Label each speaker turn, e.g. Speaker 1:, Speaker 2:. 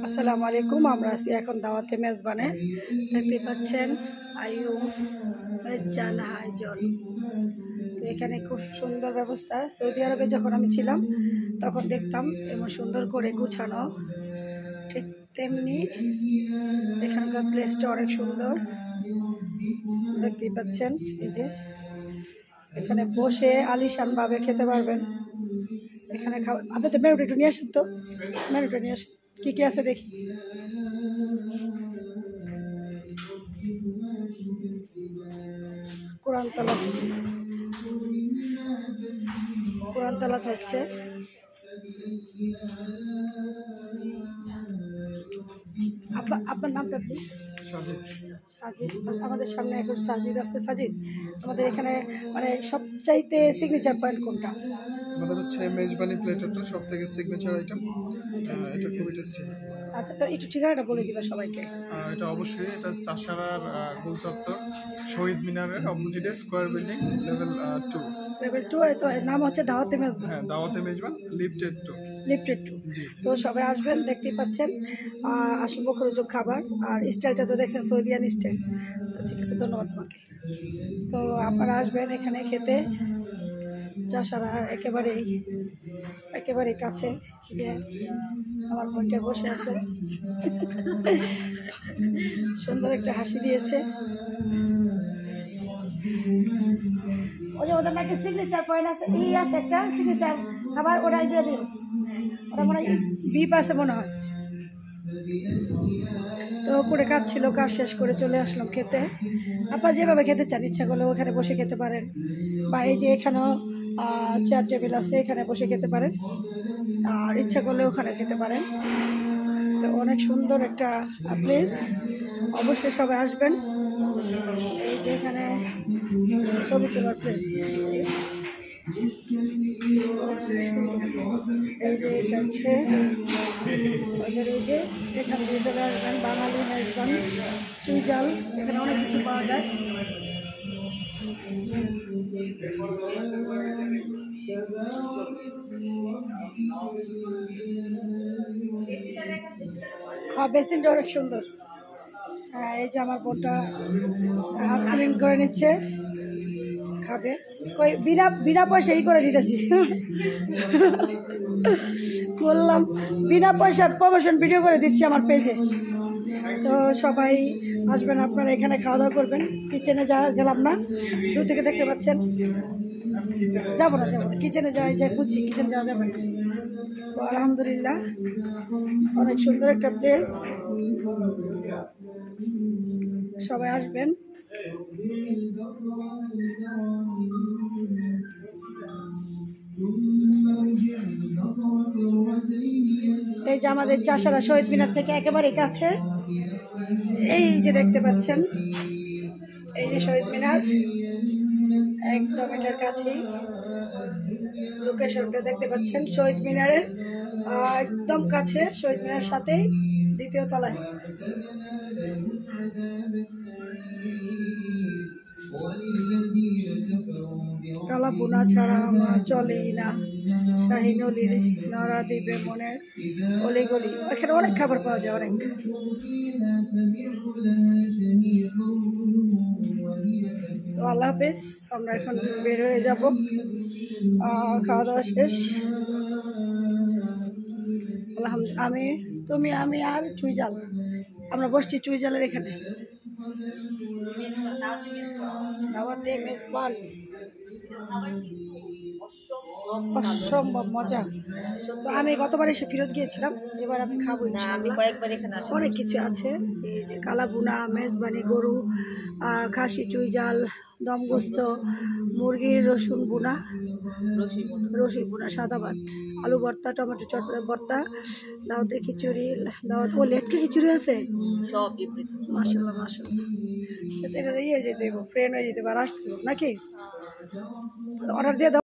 Speaker 1: আসসালামু আলাইকুম। আমরা আছি এখন দাওয়াতে মেজবানে। দেখতে পাচ্ছেন আইয়ুম মেজান হাইজল। তো এখানে খুব সুন্দর ব্যবস্থা। সৌদি আরবে যখন আমি ছিলাম তখন দেখতাম এমন সুন্দর করে গুছানো, ঠিক তেমনি এখানকার প্লেসটা অনেক সুন্দর। দেখতেই পাচ্ছেন, এই যে এখানে বসে আলিশান ভাবে খেতে পারবেন। এখানে খাবার আপনি তো মেনুটা একটু নিয়ে আসেন, তো মেনুটা নিয়ে আসেন, কী কী আছে দেখি। কোরআন তালাত হচ্ছে। আপনার নামটা প্লিজ? সাজিদ। আমাদের সামনে এখন সাজিদ আছে। সাজিদ, আমাদের এখানে মানে সবচাইতে সিগনেচার পয়েন্ট কোনটা?
Speaker 2: আমাদের হচ্ছে মেজবানি প্লেটারটা সবথেকে সিগনেচার আইটেম। এটা খুবই টেস্টি।
Speaker 1: আচ্ছা, তো একটু ঠিকানাটা বলে দিবা সবাইকে।
Speaker 2: এটা অবশ্যই, এটা চাষারার গোল চত্বর, শহীদ মিনারের অপোজিটে, স্কোয়ার বিল্ডিং, লেভেল 2।
Speaker 1: লেভেল 2। তো নাম হচ্ছে দাওয়াতে মেজবান।
Speaker 2: হ্যাঁ, দাওয়াতে মেজবান, লিফটেড 2।
Speaker 1: জি। তো সবাই আসবেন, দেখতেই পাচ্ছেন আসল মুখরোচক খাবার। আর স্টাইলটা তো দেখছেন, সৌদিয়ান স্টাইল। তো ঠিক আছে, ধন্যবাদ তোমাকে। তো আপনারা আসবেন এখানে খেতে। চাষারা একেবারেই কাছে। যে আমার বোনটা বসে আছে, সুন্দর একটা হাসি দিয়েছে। ওই যে ওদের নাকি সিগনেচার পয়েন্ট আছে, আছে একটা সিগনেচার খাবার, ওরাই দিয়ে দিন। ওরা মনে হয় বিপ আছে মনে হয়। তো করে কাজ ছিল, কাজ শেষ করে চলে আসলাম খেতে। আপনারা যেভাবে খেতে চান, ইচ্ছা করলে ওখানে বসে খেতে পারেন, বা এই যে এখানেও চেয়ার টেবিল আছে, এখানে বসে খেতে পারেন, আর ইচ্ছা করলে ওখানে খেতে পারেন। তো অনেক সুন্দর একটা প্লেস, অবশ্যই সবাই আসবেন। এই যে এখানে ছবি তোলার প্লেস, এই যে এটা হচ্ছে ওদের। এই যে এখান দিয়ে চলে আসবেন, বাঙালি মেজবান, চুইজাল, এখানে অনেক কিছু পাওয়া যায়। বেসিনটা অনেক সুন্দর। এই যে আমার বোনটা হাত ক্লিন করে নিচ্ছে, খাবে। কই বিনা পয়সাই করে দিতেছি। বললাম বিনা পয়সা প্রমোশন ভিডিও করে দিচ্ছি আমার পেজে। তো সবাই আসবেন, আপনারা এখানে খাওয়া দাওয়া করবেন। কিচেনে গেলাম না, দূর থেকে দেখতে পাচ্ছেন। যাবো না কিচেনে যাই বুঝছি, কিচেনে যাওয়া যাবে না। তো আলহামদুলিল্লাহ, অনেক সুন্দর একটা প্লেস, সবাই আসবেন। এই যে আমাদের চাষারা শহীদ মিনার থেকে একেবারে কাছে, এই যে দেখতে পাচ্ছেন, এই যে শহীদ মিনার, একদম এটার কাছে লোকেশনটা দেখতে পাচ্ছেন। শহীদ মিনারের একদম কাছে, শহীদ মিনারের সাথেই দ্বিতীয় তলায়। কালা বোনা ছাড়া আমার চলেই না, শাহিন অলির নাড়া দিবে মনের অলিগলি। এখানে অনেক খাবার পাওয়া যায়, অনেক। তো আল্লাহ হাফেজ, আমরা এখন বের হয়ে যাব। খাওয়া দাওয়া শেষ। আলহামদুলিল্লাহ, আমি আর চুইজাল, আমরা বসছি চুইজালের এখানে, দাওয়াতে মেজবান। অসম্ভব মজা। তো আমি গতবার এসে ফেরত গিয়েছিলাম, এবার আমি খাবো না। আমি কয়েকবার এখানে আসি, অনেক কিছু আছে। এই যে কালাবুনা, মেজবানি, গরু, খাসি চুইজাল, দমগোস্ত, মুরগির রসুন বুনা, রসুন বুনা, সাদা ভাত, আলু ভর্তা, টমেটো চটপটা ভর্তা, দাওয়াতের খিচুড়ি, দাওয়াত ও লেটকে খিচুড়ি আছে সব। মাশাআল্লাহ, এটা ইয়ে যেতে ফ্রেন্ড হয়ে যেতে পারে, আসতে নাকি অর্ডার দিয়ে দাও।